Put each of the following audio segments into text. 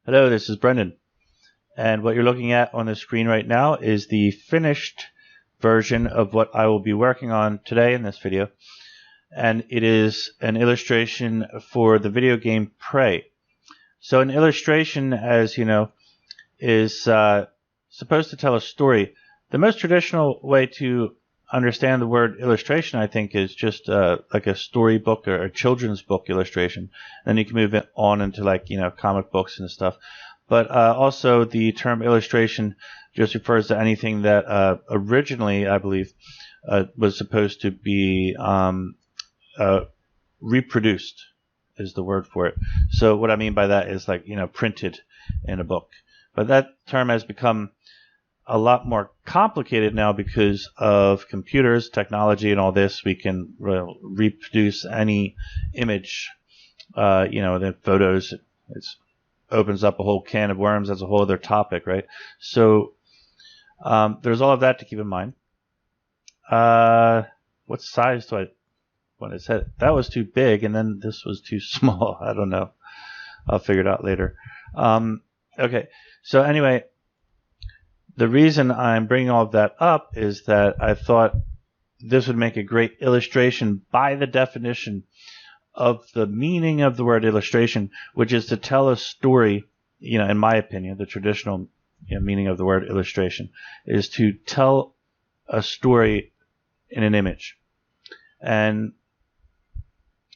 Hello, this is Brendan, and what you're looking at on the screen right now is the finished version of what I will be working on today in this video, and it is an illustration for the video game Prey. So an illustration, as you know, is supposed to tell a story. The most traditional way to understand the word illustration, I think, is just like a storybook or a children's book illustration. Then you can move it on into comic books and stuff. But also the term illustration just refers to anything that originally, I believe, was supposed to be reproduced is the word for it. So what I mean by that is printed in a book. But that term has become a lot more complicated now because of computers, technology, and all this. We can reproduce any image, the photos. It opens up a whole can of worms. That's a whole other topic, right? So there's all of that to keep in mind. What size do I want to set? That was too big, and then this was too small. I don't know. I'll figure it out later. Okay, so anyway, the reason I'm bringing all of that up is that I thought this would make a great illustration by the definition of the meaning of the word illustration, which is to tell a story. In my opinion, the traditional meaning of the word illustration is to tell a story in an image. And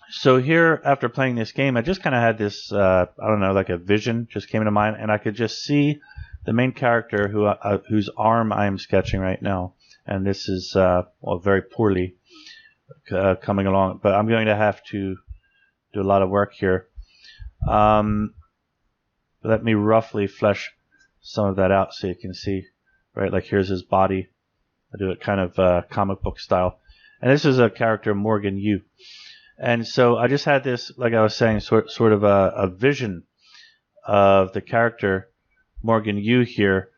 so here, after playing this game, I just kind of had this, I don't know, like a vision just came into mind, and I could just see the main character whose arm I'm sketching right now. And this is, very poorly coming along, but I'm going to have to do a lot of work here. Let me roughly flesh some of that out so you can see, right? Like here's his body. I do it kind of comic book style. And this is a character, Morgan Yu. And so I just had this, like I was saying, sort of a vision of the character Morgan Yu here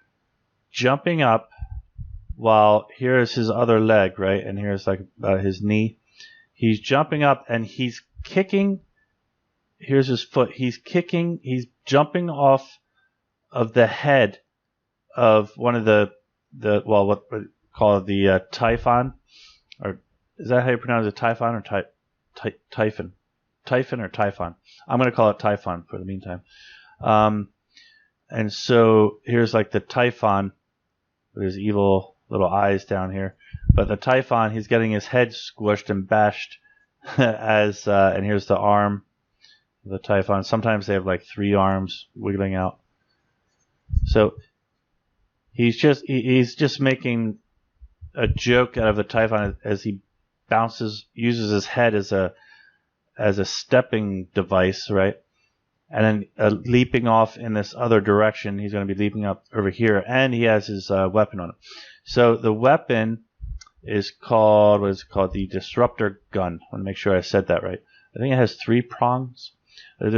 jumping up while here's his other leg, right? And here's his knee. He's jumping up and he's kicking. Here's his foot. He's kicking. He's jumping off of the head of one of what we call the typhon, or is that how you pronounce it? Typhon or typhon? Typhon or typhon? I'm going to call it typhon for the meantime. And so here's the typhon with his evil little eyes down here. But the typhon, he's getting his head squished and bashed and here's the arm of the typhon. Sometimes they have 3 arms wiggling out. So he's just making a joke out of the typhon as he uses his head as a stepping device, right? And then leaping off in this other direction. He's going to be leaping up over here, and he has his weapon on him. So the weapon is called, what is it called? The disruptor gun. I want to make sure I said that right. I think it has 3 prongs. The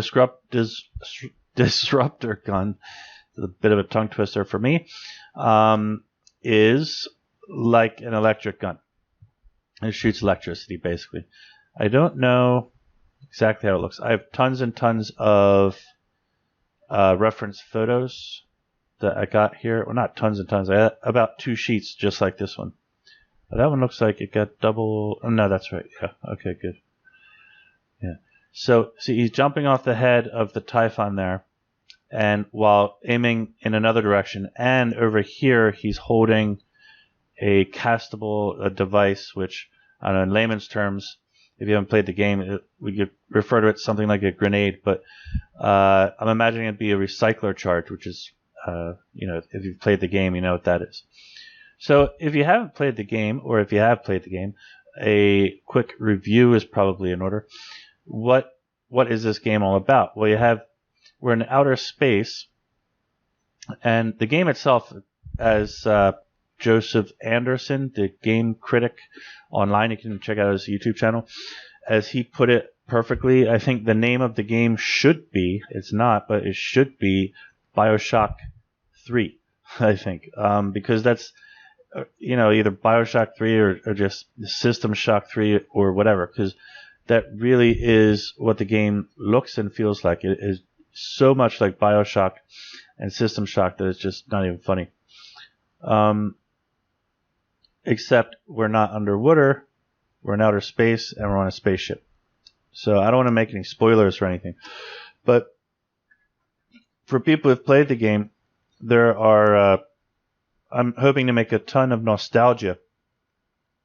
disruptor gun, a bit of a tongue twister for me, is like an electric gun. It shoots electricity, basically. I don't know exactly how it looks. I have tons and tons of reference photos that I got here. Well, not tons and tons. I had about 2 sheets just like this one. That one looks like it got double. Oh, no, that's right. Yeah. Okay, good. Yeah. So, see, he's jumping off the head of the typhon there, and while aiming in another direction. And over here, he's holding a castable device, which, I don't know, in layman's terms, if you haven't played the game, we could refer to it something like a grenade, but I'm imagining it'd be a recycler charge, which is, if you've played the game, you know what that is. So if you haven't played the game, or if you have played the game, a quick review is probably in order. What is this game all about? Well, we're in outer space, and the game itself, as Joseph Anderson, the game critic online, you can check out his YouTube channel, as he put it perfectly. I think the name of the game should be, it's not, but it should be BioShock 3, I think, because that's, either BioShock 3 or just System Shock 3 or whatever, because that really is what the game looks and feels like. It is so much like BioShock and System Shock that it's just not even funny. Except we're not underwater, we're in outer space, and we're on a spaceship. So I don't want to make any spoilers or anything. But for people who've played the game, there are... I'm hoping to make a ton of nostalgia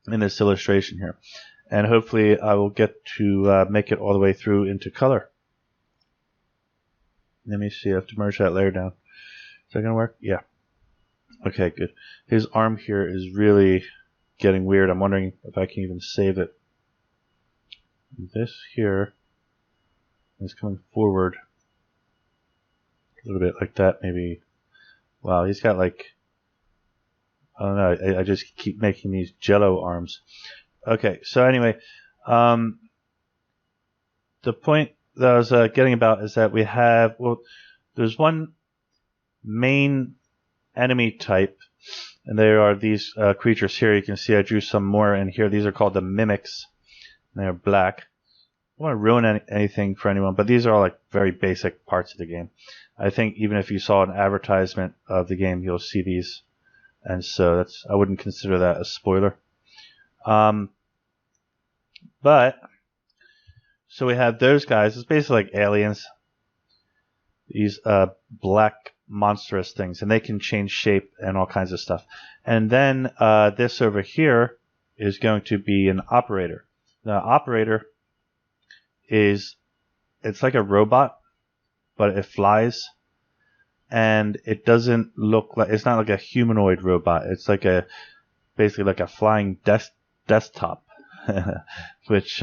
in this illustration here. And hopefully I will get to make it all the way through into color. Let me see, I have to merge that layer down. Is that going to work? Yeah. Okay, good. His arm here is really getting weird. I'm wondering if I can even save it. This here is coming forward a little bit like that, maybe. Wow, he's got like... I don't know, I just keep making these jello arms. Okay, so anyway, the point that I was getting about is that we have, well, there's one main enemy type, and there are these creatures here. You can see I drew some more in here. These are called the mimics, and they're black. I don't want to ruin anything for anyone, but these are all like very basic parts of the game. I think even if you saw an advertisement of the game, you'll see these, and so I wouldn't consider that a spoiler. But so we have those guys. It's basically like aliens. These black monstrous things, and they can change shape and all kinds of stuff. And then this over here is going to be an operator. The operator it's like a robot, but it flies, and it doesn't look like, it's not like a humanoid robot. It's like basically like a flying desktop, which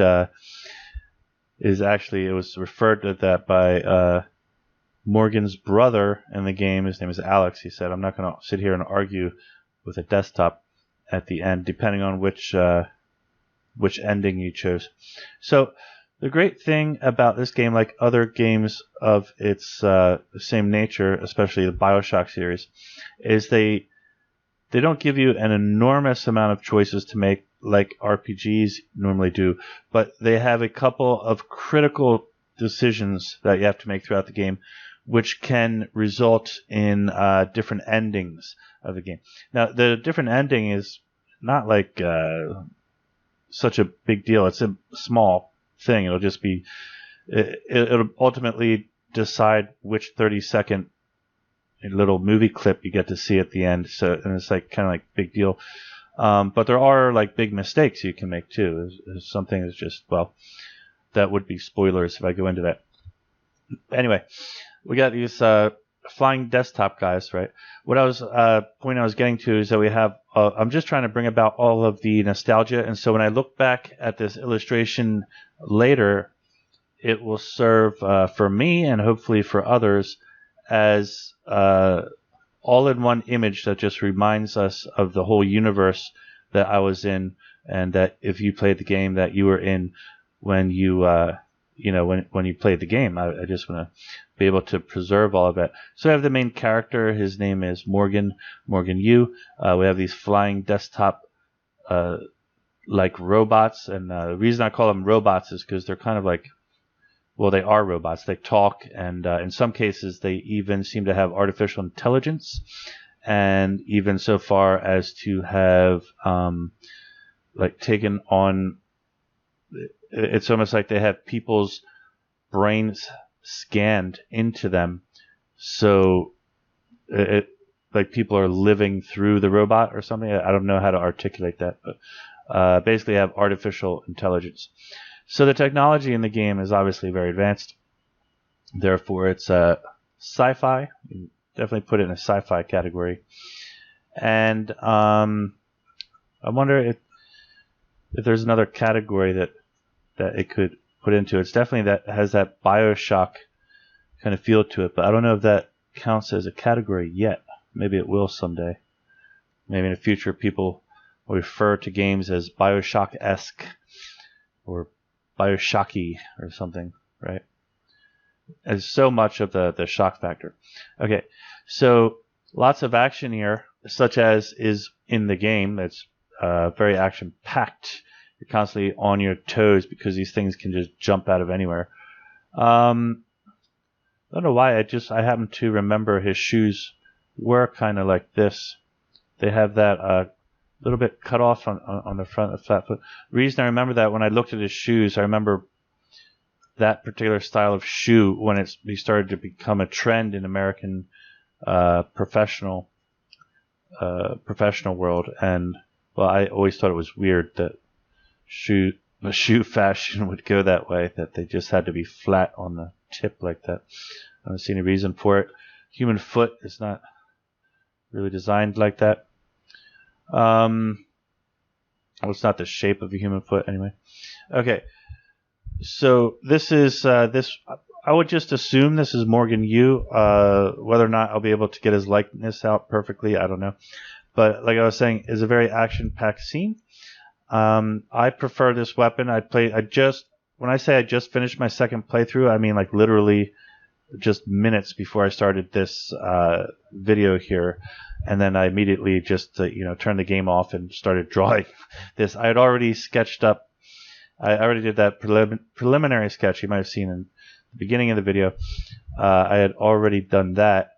is actually, it was referred to that by Morgan's brother in the game. His name is Alex. He said, I'm not going to sit here and argue with a desktop at the end, depending on which ending you chose. So the great thing about this game, like other games of its same nature, especially the BioShock series, is they don't give you an enormous amount of choices to make like RPGs normally do, but they have a couple of critical decisions that you have to make throughout the game, which can result in different endings of the game. Now, the different ending is not like such a big deal. It's a small thing. It'll just be, it'll ultimately decide which 30-second little movie clip you get to see at the end. So, and it's like kind of like big deal. But there are like big mistakes you can make too. There's something that's just, well, that would be spoilers if I go into that. Anyway, we got these flying desktop guys, right? What I was point I was getting to is that we have, I'm just trying to bring about all of the nostalgia, and so when I look back at this illustration later, it will serve for me and hopefully for others as all-in-one image that just reminds us of the whole universe that I was in, and that if you played the game that you were in when you when you played the game. I just want to be able to preserve all of that. So I have the main character. His name is Morgan Yu. We have these flying desktop like robots, and the reason I call them robots is because they're kind of like, well, they are robots. They talk, and in some cases they even seem to have artificial intelligence, and even so far as to have like taken on, it's almost like they have people's brains scanned into them, so it like people are living through the robot or something. I don't know how to articulate that, but basically have artificial intelligence. So the technology in the game is obviously very advanced. Therefore, it's sci-fi. You definitely put it in a sci-fi category. And I wonder if there's another category that it could put into. It's definitely that has that BioShock kind of feel to it, but I don't know if that counts as a category yet. Maybe it will someday. Maybe in the future people will refer to games as BioShock-esque or BioShocky or something, right? There's so much of the shock factor. Okay, so lots of action here, such as is in the game. That's very action-packed. You're constantly on your toes because these things can just jump out of anywhere. Let's I don't know why. I happen to remember his shoes were kind of like this. They have that little bit cut off on the front of the flat foot. The reason I remember that, when I looked at his shoes, I remember that particular style of shoe when he started to become a trend in American professional world. And well, I always thought it was weird that the shoe fashion would go that way, that they just had to be flat on the tip like that. I don't see any reason for it. Human foot is not really designed like that. Well, it's not the shape of a human foot anyway. Okay, so this is this. I would just assume this is Morgan Yu. Whether or not I'll be able to get his likeness out perfectly, I don't know. But like I was saying, it's a very action-packed scene. I prefer this weapon. When I say I just finished my second playthrough, I mean like literally just minutes before I started this video here, and then I immediately just turned the game off and started drawing this. I had already sketched up. I already did that preliminary sketch you might have seen in the beginning of the video. I had already done that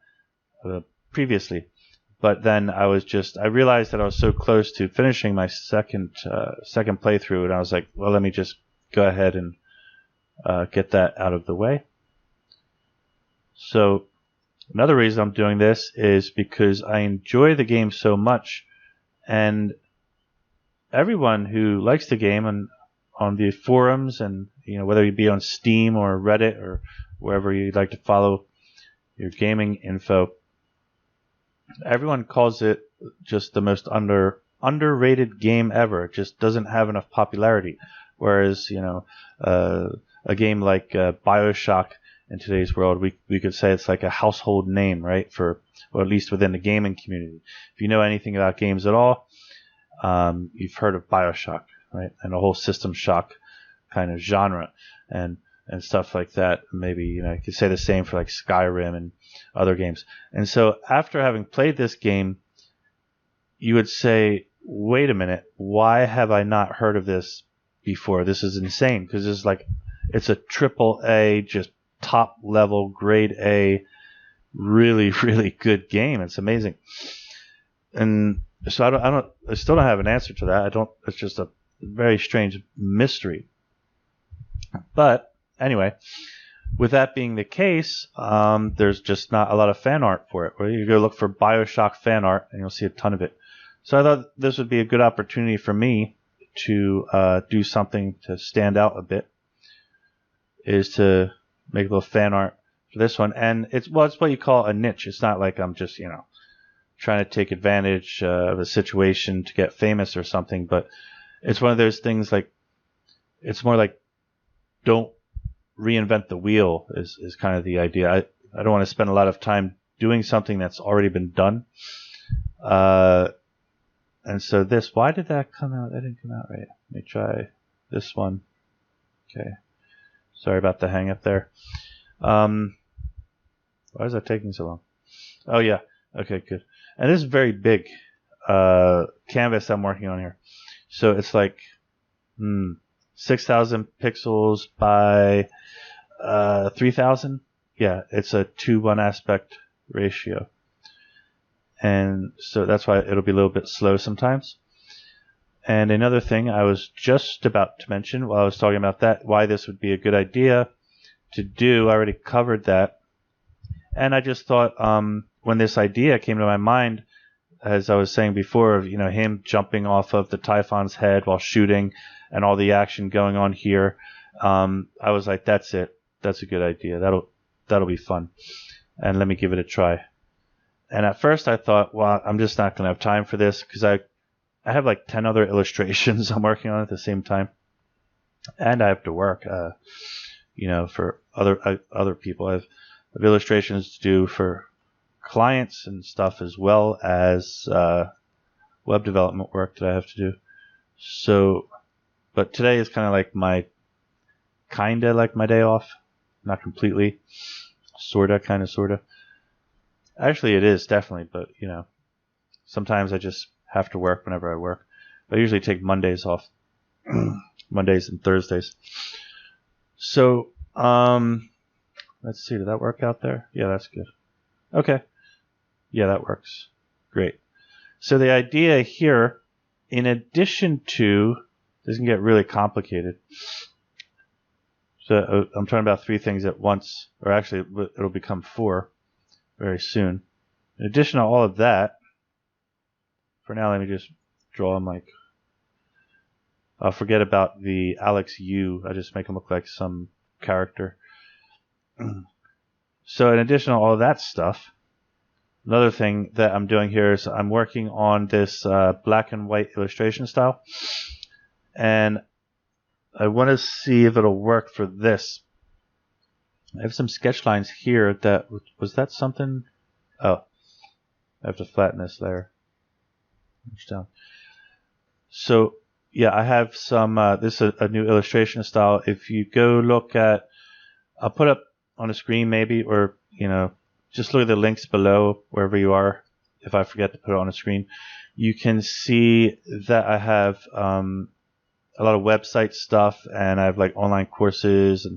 previously, but then I realized that I was so close to finishing my second playthrough, and I was like, well, let me just go ahead and get that out of the way. So another reason I'm doing this is because I enjoy the game so much, and everyone who likes the game and on the forums, and whether you be on Steam or Reddit or wherever you'd like to follow your gaming info, everyone calls it just the most underrated game ever. It just doesn't have enough popularity. Whereas a game like BioShock in today's world, we could say it's like a household name, right? Or at least within the gaming community. If you know anything about games at all, you've heard of BioShock, right? And a whole System Shock kind of genre and stuff like that. Maybe you could say the same for like Skyrim and other games. And so after having played this game, you would say, wait a minute, why have I not heard of this before? This is insane, because it's a triple A, just top level, grade A, really, really good game. It's amazing. And so I still don't have an answer to that. It's just a very strange mystery. But anyway, with that being the case, there's just not a lot of fan art for it. Well, you go look for BioShock fan art and you'll see a ton of it. So I thought this would be a good opportunity for me to do something to stand out a bit, is to make a little fan art for this one. And it's what you call a niche. It's not like I'm just, trying to take advantage of a situation to get famous or something, but it's one of those things it's more like don't reinvent the wheel is kind of the idea. I don't want to spend a lot of time doing something that's already been done. And so why did that come out? That didn't come out right. Let me try this one. Okay. Sorry about the hang up there. Why is that taking so long? Oh yeah. Okay, good. And this is very big canvas I'm working on here. So it's like 6,000 pixels by 3,000. Yeah, it's a 2:1 aspect ratio. And so that's why it'll be a little bit slow sometimes. And another thing I was just about to mention while I was talking about that, why this would be a good idea to do, I already covered that. And I just thought when this idea came to my mind, as I was saying before, of him jumping off of the Typhon's head while shooting and all the action going on here, I was like, that's it. That's a good idea. That'll be fun. And let me give it a try. And at first I thought, well, I'm just not going to have time for this, because I have like 10 other illustrations I'm working on at the same time. And I have to work, for other people. I have illustrations to do for clients and stuff, as well as web development work that I have to do. So, but today is kind of like my day off. Not completely. Sorta. Actually, it is, definitely, but, sometimes I just have to work whenever I work. I usually take Mondays off. Mondays and Thursdays. So, let Let's see, did that work out there? Yeah, that's good. Okay. Yeah, that works. Great. So the idea here, in addition to, this can get really complicated. So I'm talking about 3 things at once, or actually it'll become 4 very soon. In addition to all of that, for now let me just draw him like, I'll forget about the Alex U. I just make him look like some character. So in addition to all of that stuff, another thing that I'm doing here is I'm working on this black and white illustration style. And I want to see if it'll work for this. I have some sketch lines here that, was that something? Oh, I have to flatten this layer. Down. So yeah, I have some, this is a new illustration style. If you go look at, I'll put up on the screen maybe, or, you know, just look at the links below wherever you are. If I forget to put it on the screen, you can see that I have a lot of website stuff, and I have like online courses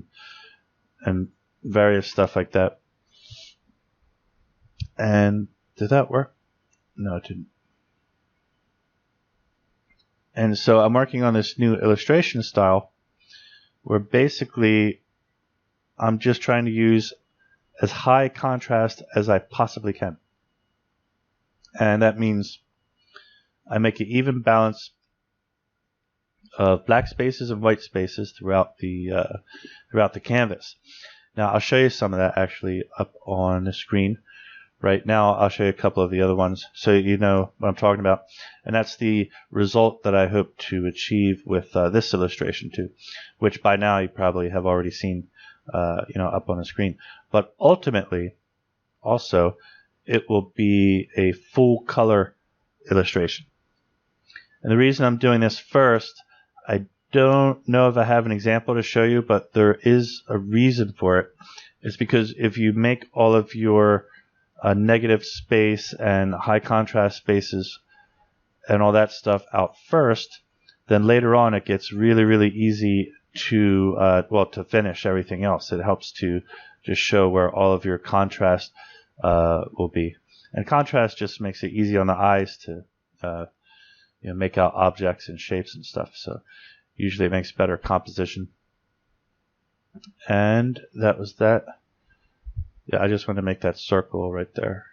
and various stuff like that. And did that work? No, it didn't. And so I'm working on this new illustration style where basically I'm just trying to use as high contrast as I possibly can. And that means I make an even balance of black spaces and white spaces throughout the canvas. Now I'll show you some of that actually up on the screen. Right now I'll show you a couple of the other ones so you know what I'm talking about. And that's the result that I hope to achieve with this illustration too, which by now you probably have already seen up on the screen. But ultimately, also, it will be a full color illustration. And the reason I'm doing this first, I don't know if I have an example to show you, but there is a reason for it. It's because if you make all of your negative space and high contrast spaces and all that stuff out first, then later on it gets really, really easy to to finish everything else. It helps to just show where all of your contrast will be, and contrast just makes it easy on the eyes to make out objects and shapes and stuff. So usually it makes better composition. And that was that. Yeah, I just want to make that circle right there.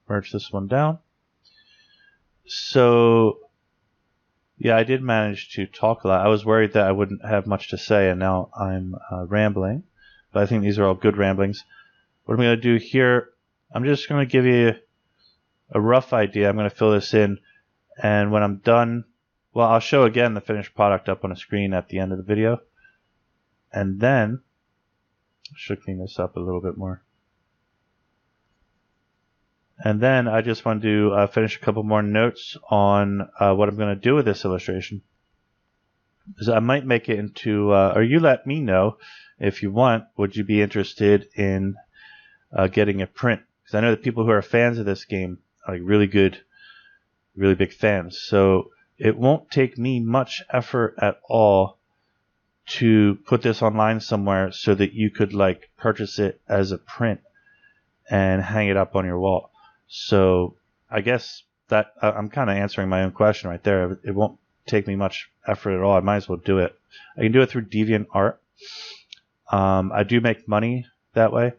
Merge this one down. So yeah, I did manage to talk a lot. I was worried that I wouldn't have much to say, and now I'm rambling. But I think these are all good ramblings. What I'm going to do here, I'm just going to give you a rough idea. I'm going to fill this in, and when I'm done, well, I'll show again the finished product up on the screen at the end of the video. And then, I should clean this up a little bit more. And then I just want to finish a couple more notes on what I'm going to do with this illustration. So I might make it into, or you let me know if you want, would you be interested in getting a print? Because I know that people who are fans of this game are like really good, really big fans. So it won't take me much effort at all to put this online somewhere so that you could like purchase it as a print and hang it up on your wall. So I guess that I'm kind of answering my own question right there. It won't take me much effort at all. I might as well do it. I can do it through DeviantArt. I do make money that way.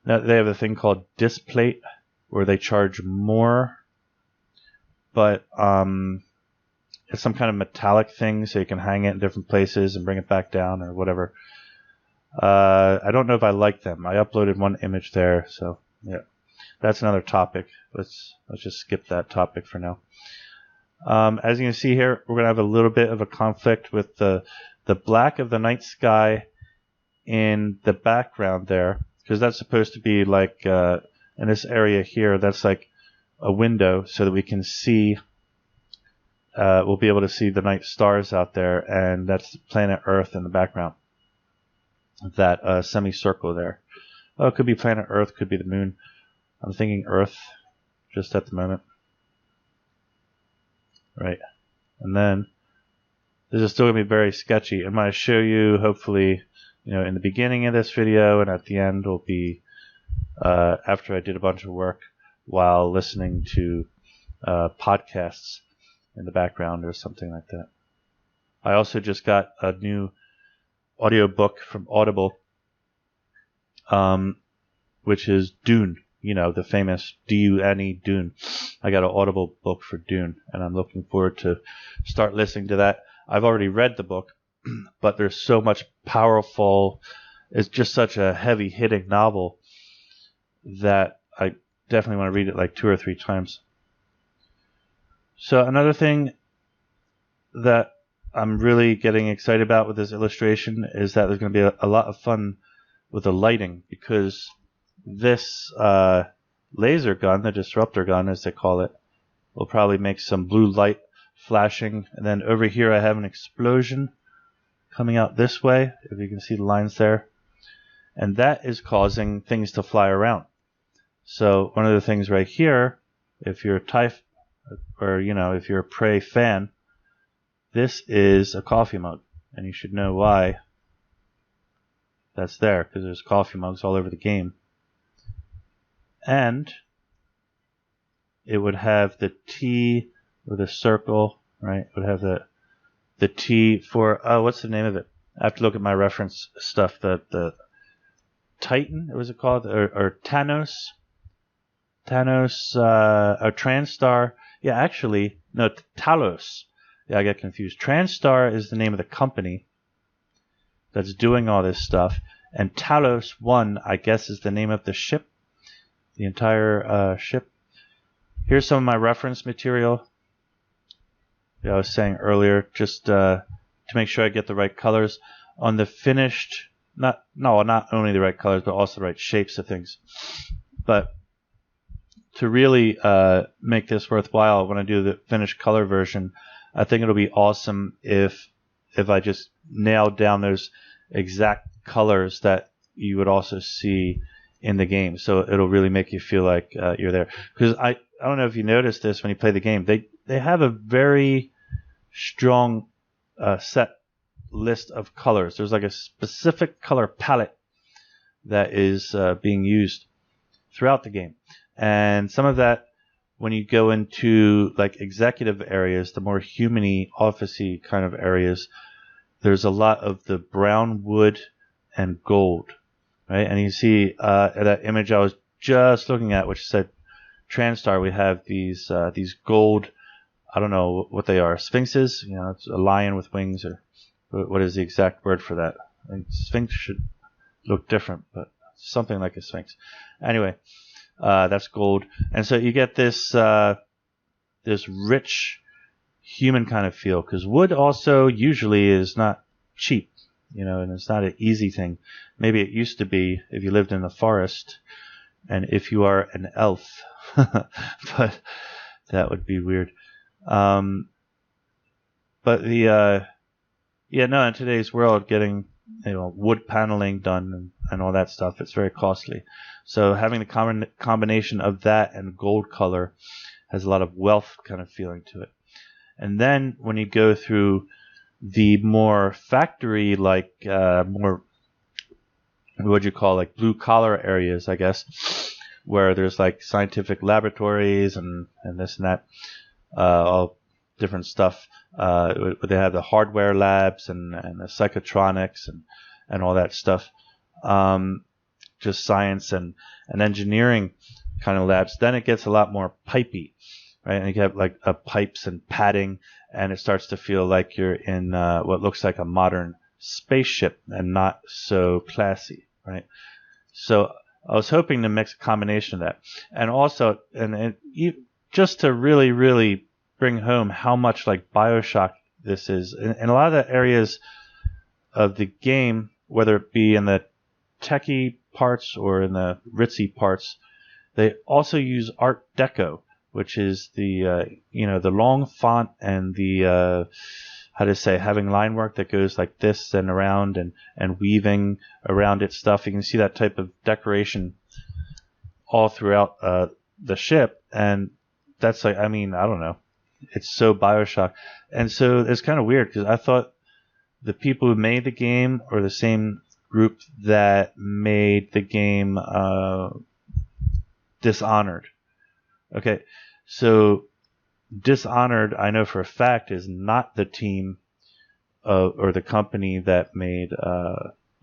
Now, they have a thing called Displate where they charge more, but it's some kind of metallic thing, so you can hang it in different places and bring it back down or whatever. I don't know if I like them. I uploaded one image there, so yeah. That's another topic. Let's just skip that topic for now. As you can see here, we're going to have a little bit of a conflict with the black of the night sky in the background there, because that's supposed to be like in this area here, that's like a window so that we can see, we'll be able to see the night stars out there, and that's planet Earth in the background. That semicircle there. Oh, it could be planet Earth, could be the moon. I'm thinking Earth just at the moment. Right. And then this is still going to be very sketchy. I'm going to show you hopefully in the beginning of this video and at the end will be after I did a bunch of work while listening to podcasts in the background or something like that. I also just got a new audiobook from Audible, which is Dune, the famous Dune, Dune. I got an Audible book for Dune, and I'm looking forward to start listening to that. I've already read the book, but there's so much powerful, it's just such a heavy-hitting novel that I definitely want to read it like 2 or 3 times. So another thing that I'm really getting excited about with this illustration is that there's going to be a lot of fun with the lighting, because this laser gun, the disruptor gun as they call it, will probably make some blue light flashing. And then over here I have an explosion coming out this way, if you can see the lines there. And that is causing things to fly around. So one of the things right here, if you're a TIE, or if you're a Prey fan, this is a coffee mug, and you should know why that's there, because there's coffee mugs all over the game. And it would have the T with a circle, right? It would have the T for, what's the name of it? I have to look at my reference stuff. The Titan, what was it called? Or Thanos? Or Transtar. Yeah, actually, no, Talos. Yeah, I get confused. Transtar is the name of the company that's doing all this stuff. And Talos 1, I guess, is the name of the ship. The entire ship. Here's some of my reference material. I was saying earlier, just to make sure I get the right colors on the finished. Not only the right colors, but also the right shapes of things. But to really make this worthwhile, when I do the finished color version, I think it'll be awesome if I just nail down those exact colors that you would also see in the game. So it'll really make you feel like you're there. Because I don't know if you noticed this when you play the game. They have a very strong set list of colors. There's like a specific color palette that is being used throughout the game. And some of that, when you go into like executive areas, the more human-y, office-y kind of areas, there's a lot of the brown wood and gold, right? And you see that image I was just looking at, which said Transtar, we have these gold, I don't know what they are, sphinxes. It's a lion with wings, or what is the exact word for that? I think sphinx should look different, but something like a sphinx. Anyway, that's gold, and so you get this rich human kind of feel, because wood also usually is not cheap, and it's not an easy thing. Maybe it used to be if you lived in the forest, and if you are an elf, but that would be weird. But in today's world, getting wood paneling done and all that stuff, it's very costly. So having the combination of that and gold color has a lot of wealth kind of feeling to it. And then when you go through the more factory, like more, what would you call, like blue collar areas, I guess, where there's like scientific laboratories and this and that, all different stuff. They have the hardware labs and the psychotronics and all that stuff. Just science and engineering kind of labs. Then it gets a lot more pipey, right? And you have like pipes and padding, and it starts to feel like you're in what looks like a modern spaceship and not so classy, right? So I was hoping to mix a combination of that, and also just to really, really bring home how much like BioShock this is. In a lot of the areas of the game, whether it be in the techie parts or in the ritzy parts, they also use Art Deco, which is the the long font and the having line work that goes like this and around and weaving around it stuff. You can see that type of decoration all throughout the ship, and that's like, I don't know, it's so BioShock. And so it's kind of weird, because I thought the people who made the game are the same group that made the game Dishonored. Okay, so Dishonored, I know for a fact, is not the team or the company that made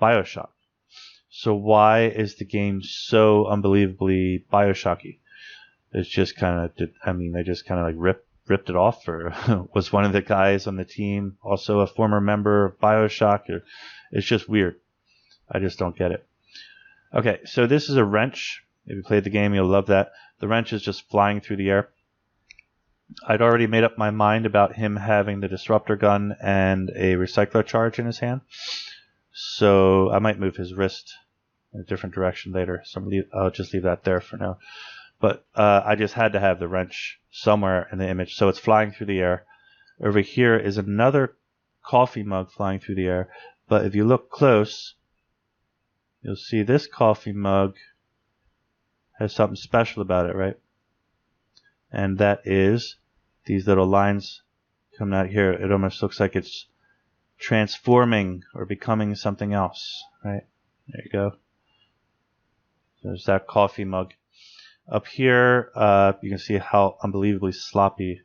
BioShock. So why is the game so unbelievably BioShocky? It's just kind of, they just kind of like ripped it off, or was one of the guys on the team also a former member of BioShock? Or, it's just weird. I just don't get it. Okay, so this is a wrench. If you played the game, you'll love that. The wrench is just flying through the air. I'd already made up my mind about him having the disruptor gun and a recycler charge in his hand. So I might move his wrist in a different direction later. So I'll just leave that there for now. But I just had to have the wrench somewhere in the image. So it's flying through the air. Over here is another coffee mug flying through the air. But if you look close, you'll see this coffee mug has something special about it, right? And that is these little lines coming out here. It almost looks like it's transforming or becoming something else, right? There you go. There's that coffee mug. Up here, you can see how unbelievably sloppy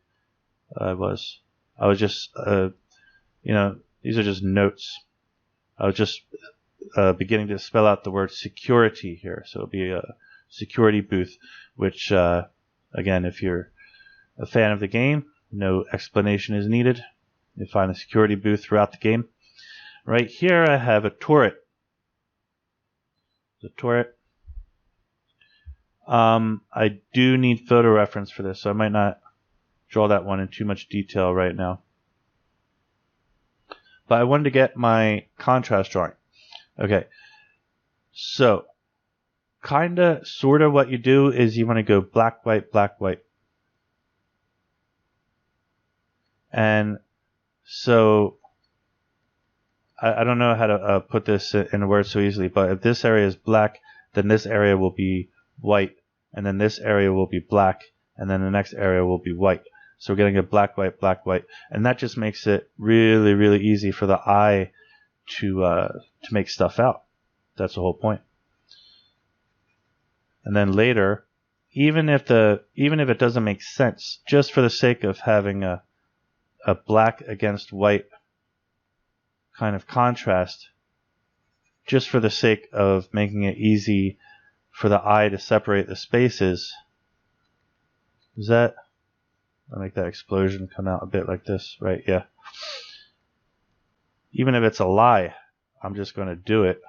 I was. I was just, these are just notes. I was just beginning to spell out the word security here. So it'll be a security booth, which, again, if you're a fan of the game, no explanation is needed. You find a security booth throughout the game. Right here, I have a turret. The turret. I do need photo reference for this, so I might not draw that one in too much detail right now. But I wanted to get my contrast drawing. Okay, so kinda, sorta what you do is you want to go black, white, black, white. And so I don't know how to put this in a word so easily, but if this area is black, then this area will be white, and then this area will be black, and then the next area will be white. So we're getting a black, white, and that just makes it really, really easy for the eye to make stuff out. That's the whole point. And then later, even if it doesn't make sense, just for the sake of having a black against white kind of contrast, just for the sake of making it easy for the eye to separate the spaces, I'll make that explosion come out a bit like this, right? Yeah. Even if it's a lie, I'm just going to do it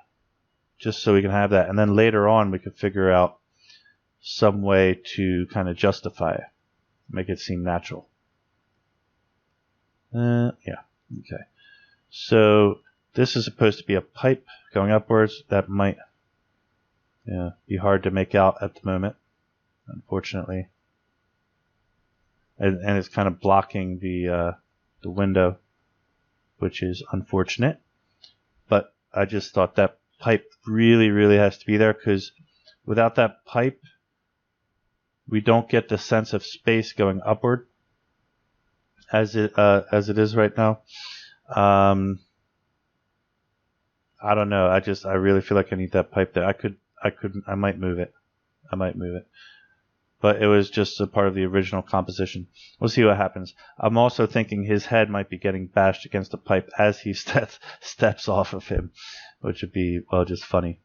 just so we can have that. And then later on, we could figure out some way to kind of justify it, make it seem natural. Yeah. Okay. So this is supposed to be a pipe going upwards. That might be hard to make out at the moment, unfortunately. And it's kind of blocking the window, which is unfortunate. But I just thought that pipe really, really has to be there, because without that pipe, we don't get the sense of space going upward as it is right now. I don't know. I really feel like I need that pipe there. I might move it. But it was just a part of the original composition. We'll see what happens. I'm also thinking his head might be getting bashed against the pipe as he steps off of him, which would be, well, just funny.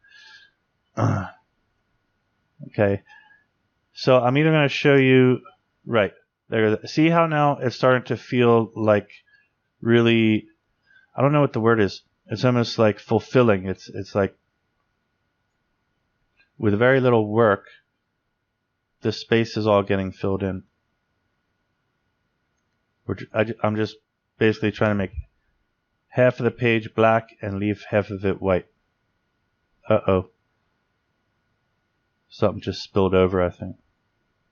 Okay. So I'm either going to show you, right, there. See how now it's starting to feel like really, I don't know what the word is. It's almost like fulfilling. It's like with very little work, the space is all getting filled in. I'm just basically trying to make half of the page black and leave half of it white. Uh-oh. Something just spilled over, I think.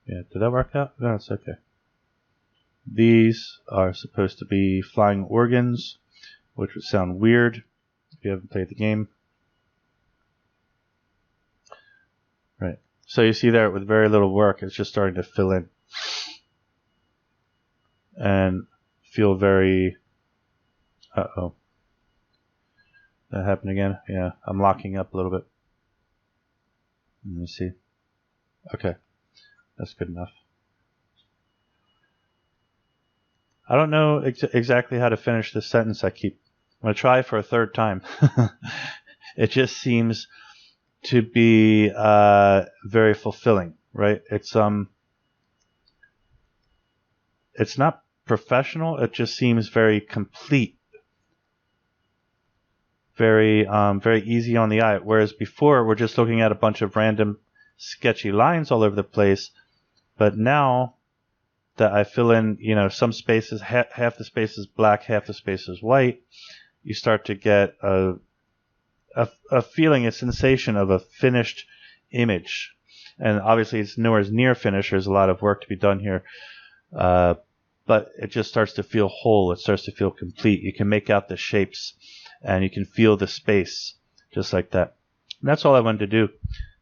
Yeah, did that work out? No, it's okay. These are supposed to be flying organs, which would sound weird if you haven't played the game. Right. So you see there, with very little work, it's just starting to fill in and feel very, That happened again. Yeah, I'm locking up a little bit. Let me see. Okay, that's good enough. I don't know exactly how to finish this sentence. I'm going to try for a third time. It just seems to be very fulfilling, right? It's not professional. It just seems very complete, very easy on the eye. Whereas before, we're just looking at a bunch of random sketchy lines all over the place. But now that I fill in, some spaces, half the space is black, half the space is white, you start to get a feeling, a sensation of a finished image. And obviously it's nowhere near finished. There's a lot of work to be done here. But it just starts to feel whole. It starts to feel complete. You can make out the shapes and you can feel the space just like that. And that's all I wanted to do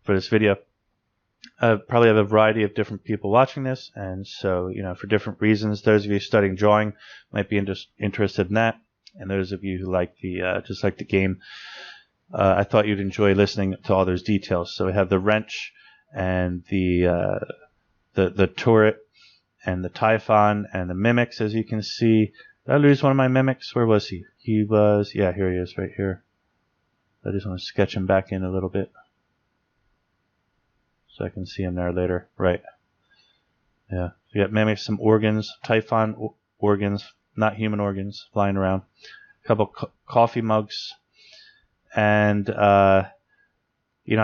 for this video. I probably have a variety of different people watching this, and so, for different reasons. Those of you studying drawing might be interested in that, and those of you who like just like the game, I thought you'd enjoy listening to all those details. So we have the wrench and the turret and the Typhon and the mimics, as you can see. Did I lose one of my mimics? Where was he? Yeah, here he is, right here. I just want to sketch him back in a little bit so I can see him there later. Right. Yeah. You got mimics, some organs, Typhon organs, not human organs, flying around. A couple coffee mugs. And, I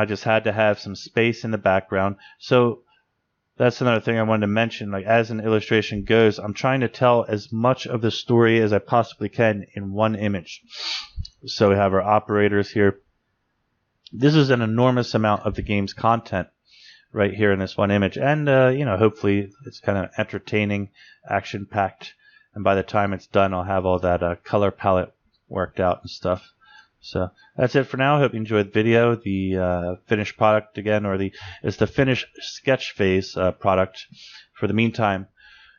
just had to have some space in the background. So that's another thing I wanted to mention. Like, as an illustration goes, I'm trying to tell as much of the story as I possibly can in one image. So we have our operators here. This is an enormous amount of the game's content right here in this one image. And, hopefully it's kind of entertaining, action-packed. And by the time it's done, I'll have all that color palette worked out and stuff. So that's it for now. I hope you enjoyed the video. The finished product, again, it's the finished sketch phase product. For the meantime,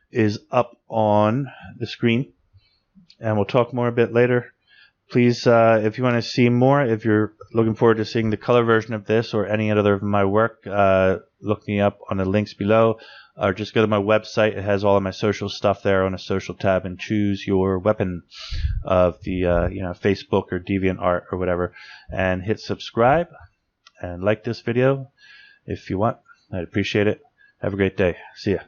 is up on the screen. And we'll talk more a bit later. Please, if you want to see more, if you're looking forward to seeing the color version of this or any other of my work, look me up on the links below, or just go to my website. It has all of my social stuff there on a social tab, and choose your weapon of the Facebook or DeviantArt or whatever, and hit subscribe and like this video if you want. I'd appreciate it. Have a great day. See ya.